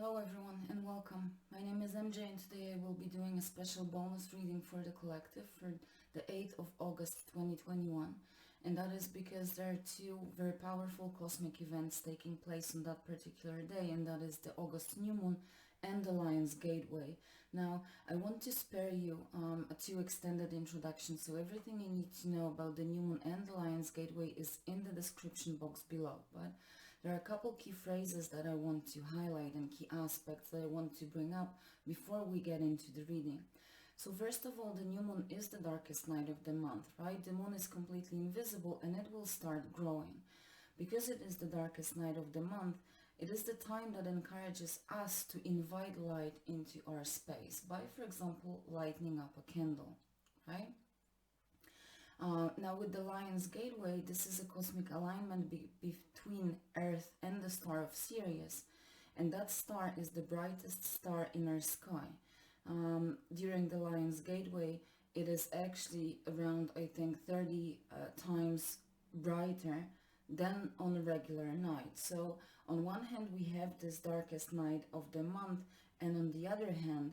Hello everyone and welcome. My name is MJ and today I will be doing a special bonus reading for the collective for the 8th of August 2021, and that is because there are two very powerful cosmic events taking place on that particular day, and that is the August new moon and the Lion's Gateway. Now I want to spare you a too extended introduction, so everything you need to know about the new moon and the Lion's Gateway is in the description box below, but there are a couple key phrases that I want to highlight and key aspects that I want to bring up before we get into the reading. So first of all, the new moon is the darkest night of the month, right? The moon is completely invisible and it will start growing. Because it is the darkest night of the month, it is the time that encourages us to invite light into our space by, for example, lighting up a candle, right? Now with the Lion's Gateway, this is a cosmic alignment between Earth and the star of Sirius, and that star is the brightest star in our sky. During the Lion's Gateway, it is actually around, I think, 30 times brighter than on a regular night. So on one hand we have this darkest night of the month, and on the other hand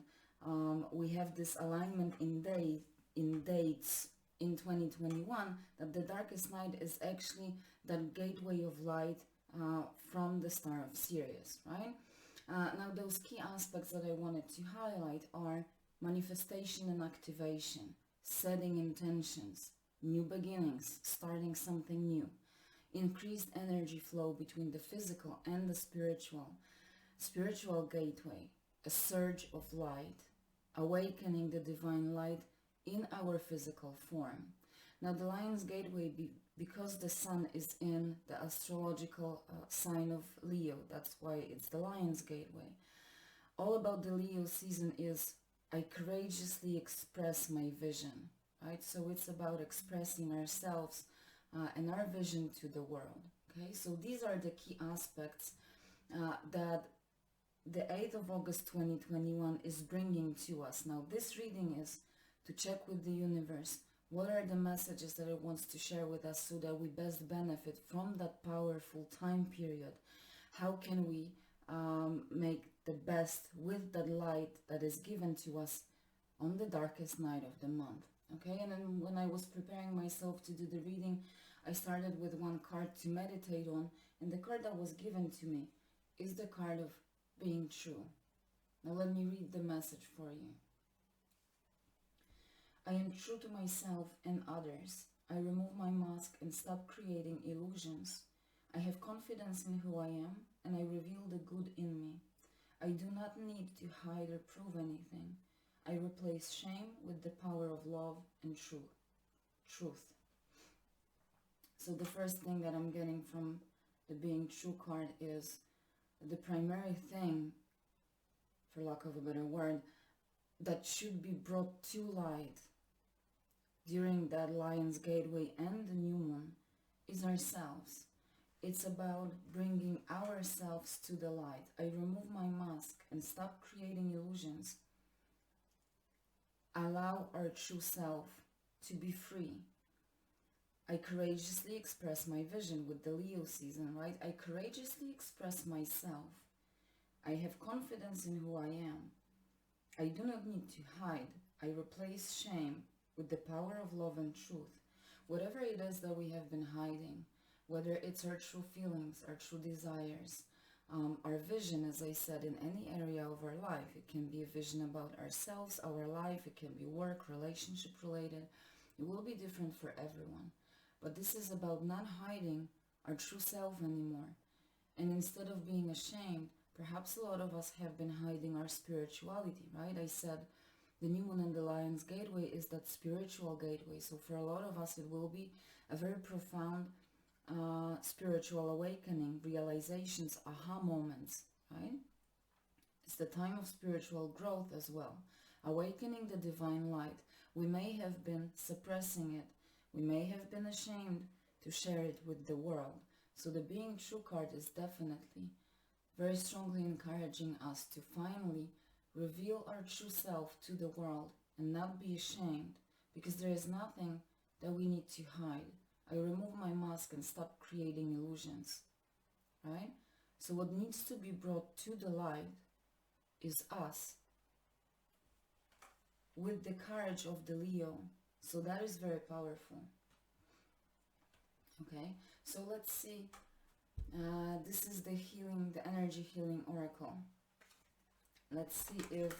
we have this alignment in dates in 2021, that the darkest night is actually that gateway of light from the star of Sirius, right? Now those key aspects that I wanted to highlight are manifestation and activation, setting intentions, new beginnings, starting something new, increased energy flow between the physical and the spiritual gateway, a surge of light, awakening the divine light in our physical form. Now the Lion's Gateway, because the sun is in the astrological sign of Leo, that's why it's the Lion's Gateway. All about the Leo season is I courageously express my vision, right? So it's about expressing ourselves and our vision to the world, okay? So these are the key aspects that the 8th of August 2021 is bringing to us. Now this reading is to check with the universe what are the messages that it wants to share with us so that we best benefit from that powerful time period. How can we make the best with that light that is given to us on the darkest night of the month, okay? And then when I was preparing myself to do the reading, I started with one card to meditate on, and the card that was given to me is the card of being true. Now let me read the message for you. I am true to myself and others. I remove my mask and stop creating illusions. I have confidence in who I am, and I reveal the good in me. I do not need to hide or prove anything. I replace shame with the power of love and truth. So the first thing that I'm getting from the being true card is the primary thing, for lack of a better word, that should be brought to light during that Lion's Gateway and the new moon is ourselves. It's about bringing ourselves to the light. I remove my mask and stop creating illusions. Allow our true self to be free. I courageously express my vision with the Leo season, right? I courageously express myself. I have confidence in who I am. I do not need to hide. I replace shame with the power of love and truth. Whatever it is that we have been hiding, whether it's our true feelings, our true desires, our vision, as I said, in any area of our life. It can be a vision about ourselves, our life, it can be work, relationship related. It will be different for everyone. But this is about not hiding our true self anymore. And instead of being ashamed, perhaps a lot of us have been hiding our spirituality, right? I said the new moon and the Lion's Gateway is that spiritual gateway. So for a lot of us, it will be a very profound spiritual awakening, realizations, aha moments, right? It's the time of spiritual growth as well. Awakening the divine light. We may have been suppressing it. We may have been ashamed to share it with the world. So the being true card is definitely very strongly encouraging us to finally reveal our true self to the world and not be ashamed, because there is nothing that we need to hide. I remove my mask and stop creating illusions, right? So what needs to be brought to the light is us, with the courage of the Leo. So that is very powerful. Okay, so let's see. This is the healing, the energy healing oracle. Let's see if,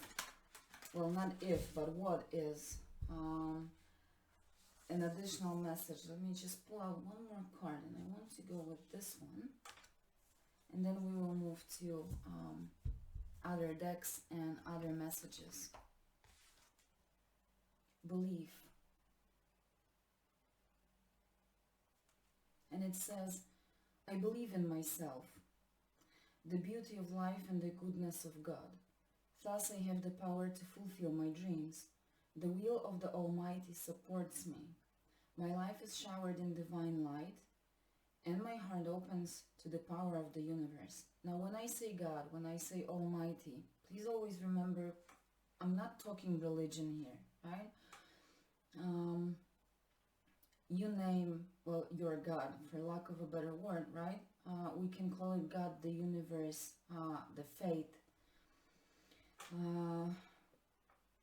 well, not if, but what is an additional message. Let me just pull out one more card, and I want to go with this one. And then we will move to other decks and other messages. Belief. And it says, I believe in myself, the beauty of life and the goodness of God. Thus I have the power to fulfill my dreams. The will of the Almighty supports me. My life is showered in divine light, and my heart opens to the power of the universe. Now, when I say God, when I say Almighty, please always remember, I'm not talking religion here, right? You name, well, your God, for lack of a better word, right? We can call it God, the universe, the fate.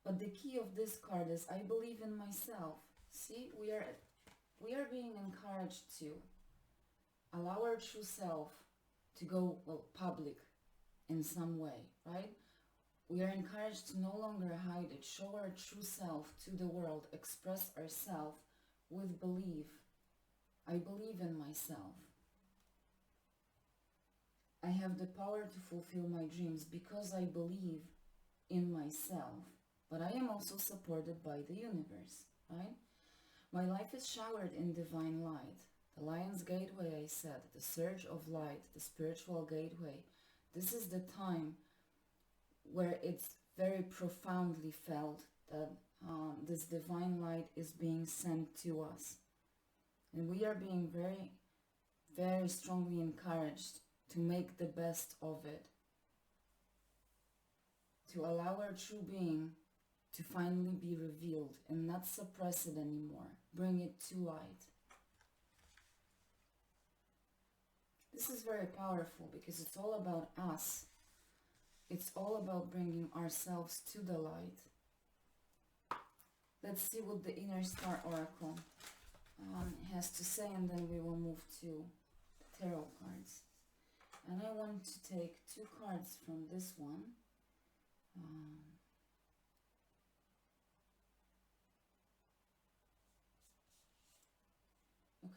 But the key of this card is, I believe in myself. See, we are being encouraged to allow our true self to go, well, public in some way, right? We are encouraged to no longer hide it, show our true self to the world, express ourselves with belief. I believe in myself. I have the power to fulfill my dreams because I believe in myself. But I am also supported by the universe, right? My life is showered in divine light. The Lion's Gateway, I said, the surge of light, the spiritual gateway. This is the time where it's very profoundly felt that this divine light is being sent to us. And we are being very, very strongly encouraged to make the best of it. To allow our true being to finally be revealed and not suppress it anymore. Bring it to light. This is very powerful because it's all about us. It's all about bringing ourselves to the light. Let's see what the Inner Star Oracle has to say, and then we will move to the tarot cards. And I want to take 2 cards from this one.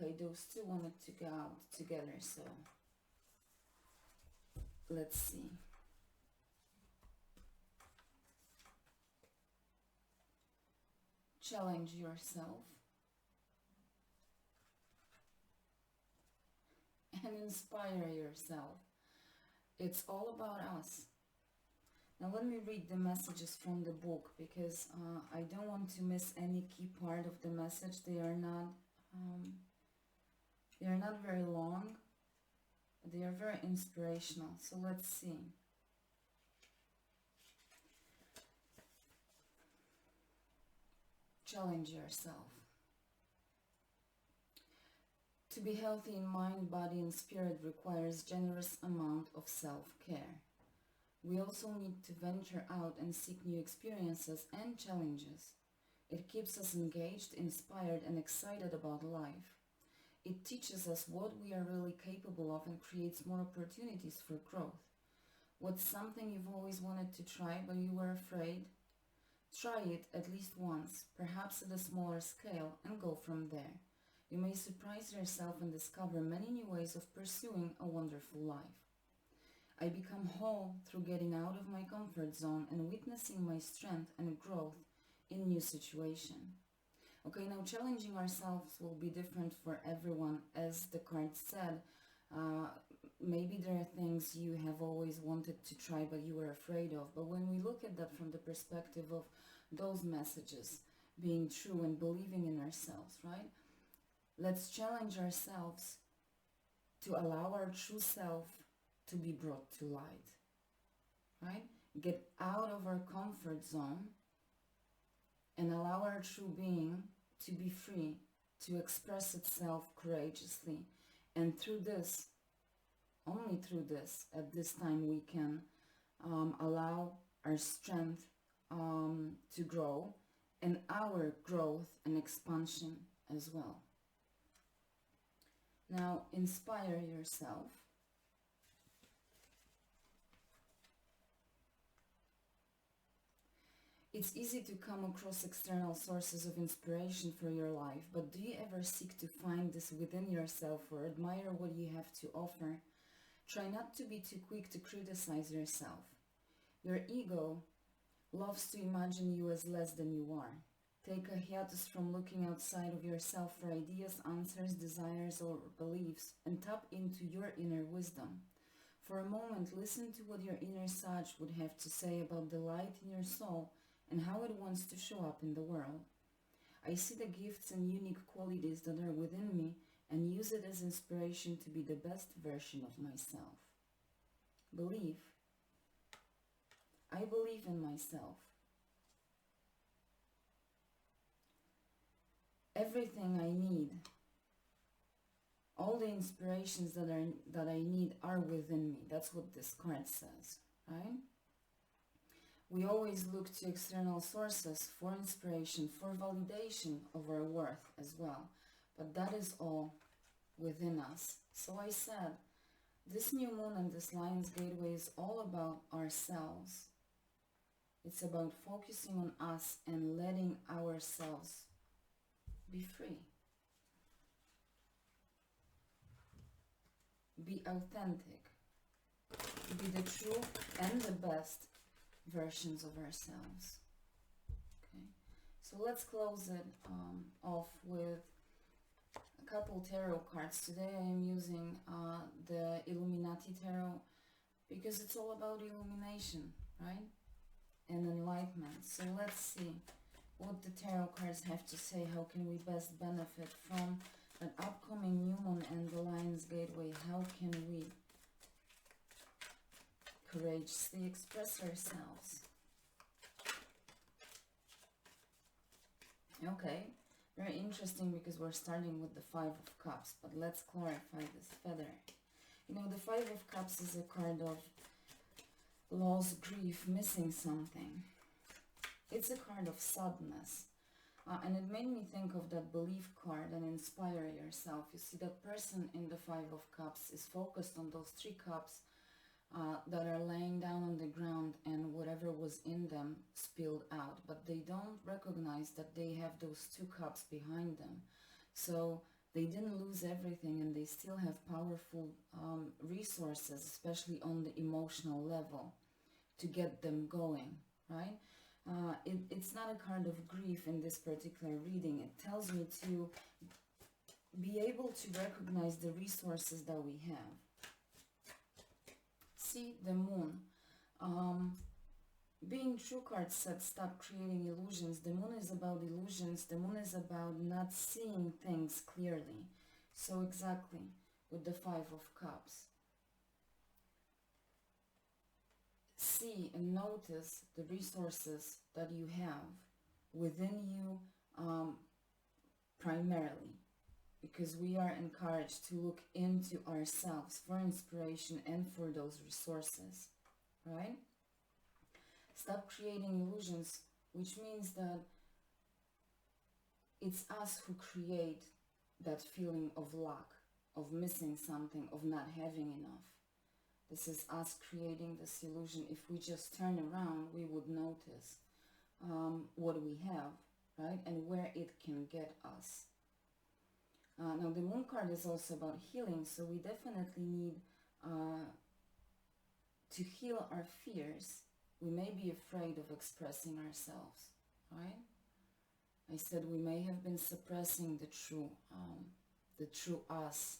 Okay, those 2 wanted to go out together, so let's see. Challenge yourself and inspire yourself. It's all about us. Now let me read the messages from the book because I don't want to miss any key part of the message. They are not very long, but they are very inspirational. So let's see. Challenge yourself. To be healthy in mind, body and spirit requires generous amount of self-care. We also need to venture out and seek new experiences and challenges. It keeps us engaged, inspired, and excited about life. It teaches us what we are really capable of and creates more opportunities for growth. What's something you've always wanted to try but you were afraid? Try it at least once, perhaps at a smaller scale, and go from there. You may surprise yourself and discover many new ways of pursuing a wonderful life. I become whole through getting out of my comfort zone and witnessing my strength and growth in new situations. Okay, now challenging ourselves will be different for everyone, as the card said. Maybe there are things you have always wanted to try but you were afraid of. But when we look at that from the perspective of those messages being true and believing in ourselves, right? Let's challenge ourselves to allow our true self to be brought to light, right? Get out of our comfort zone and allow our true being to be free, to express itself courageously. And through this, only through this, at this time, we can allow our strength to grow, and our growth and expansion as well. Now, inspire yourself. It's easy to come across external sources of inspiration for your life, but do you ever seek to find this within yourself or admire what you have to offer? Try not to be too quick to criticize yourself. Your ego loves to imagine you as less than you are. Take a hiatus from looking outside of yourself for ideas, answers, desires, or beliefs, and tap into your inner wisdom. For a moment, listen to what your inner sage would have to say about the light in your soul and how it wants to show up in the world. I see the gifts and unique qualities that are within me and use it as inspiration to be the best version of myself. Believe. I believe in myself. Everything I need, all the inspirations that I need are within me. That's what this card says, right? We always look to external sources for inspiration, for validation of our worth as well. But that is all within us. So I said, this new moon and this Lion's Gateway is all about ourselves. It's about focusing on us and letting ourselves be free. Be authentic. Be the true and the best versions of ourselves. Okay, so let's close it off with a couple tarot cards. Today I am using the Illuminati Tarot because it's all about illumination, right? And enlightenment. So let's see what the tarot cards have to say. How can we best benefit from an upcoming new moon and the Lion's Gateway? How can we courageously express ourselves? Okay, very interesting because we're starting with the Five of Cups, but let's clarify this further. You know, the Five of Cups is a card of loss, grief, missing something. It's a card of sadness. And it made me think of that belief card and inspire yourself. You see, that person in the Five of Cups is focused on those three cups that are laying down on the ground and whatever was in them spilled out. But they don't recognize that they have those two cups behind them. So they didn't lose everything and they still have powerful resources, especially on the emotional level, to get them going, right? It's not a card of grief in this particular reading. It tells me to be able to recognize the resources that we have. See, the moon. Being true card said stop creating illusions. The moon is about illusions. The moon is about not seeing things clearly. So exactly with the Five of Cups. See and notice the resources that you have within you primarily, because we are encouraged to look into ourselves for inspiration and for those resources, right? Stop creating illusions, which means that it's us who create that feeling of lack, of missing something, of not having enough. This is us creating this illusion. If we just turn around, we would notice what we have, right? And where it can get us. Now, the moon card is also about healing, so we definitely need to heal our fears. We may be afraid of expressing ourselves, right? I said we may have been suppressing the true us.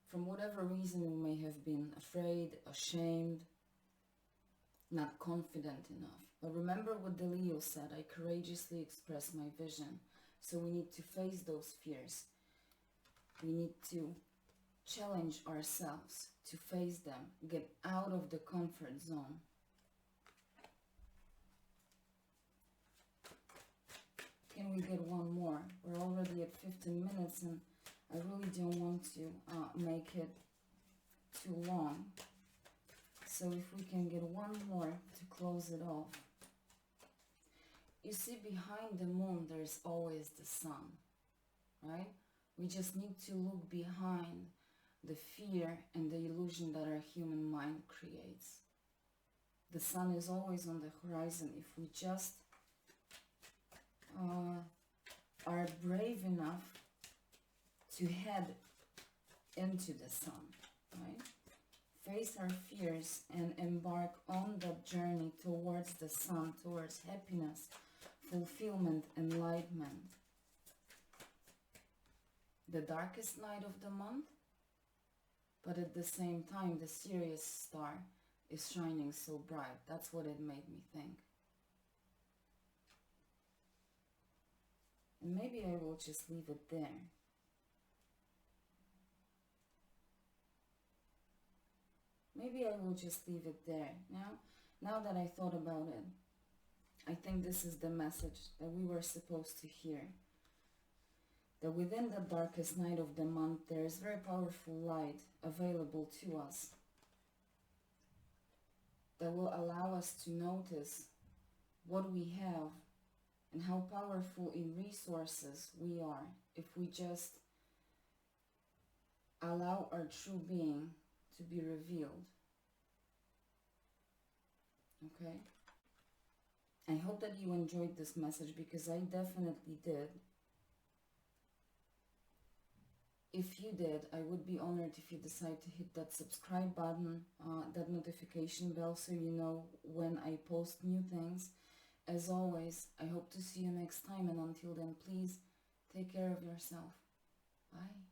From whatever reason, we may have been afraid, ashamed, not confident enough. But remember what the Leo said, I courageously express my vision. So we need to face those fears. We need to challenge ourselves to face them, get out of the comfort zone. Can we get one more? We're already at 15 minutes and I really don't want to make it too long. So if we can get one more to close it off. You see, behind the moon, there's always the sun, right? We just need to look behind the fear and the illusion that our human mind creates. The sun is always on the horizon if we just are brave enough to head into the sun, right? Face our fears and embark on that journey towards the sun, towards happiness, fulfillment, enlightenment. The darkest night of the month, but at the same time the Sirius star is shining so bright. That's what it made me think. And maybe I will just leave it there. Maybe I will just leave it there. Now that I thought about it, I think this is the message that we were supposed to hear. That within the darkest night of the month, there is very powerful light available to us that will allow us to notice what we have and how powerful in resources we are if we just allow our true being to be revealed. Okay? I hope that you enjoyed this message, because I definitely did. If you did, I would be honored if you decide to hit that subscribe button, that notification bell, so you know when I post new things. As always, I hope to see you next time, and until then, please take care of yourself. Bye.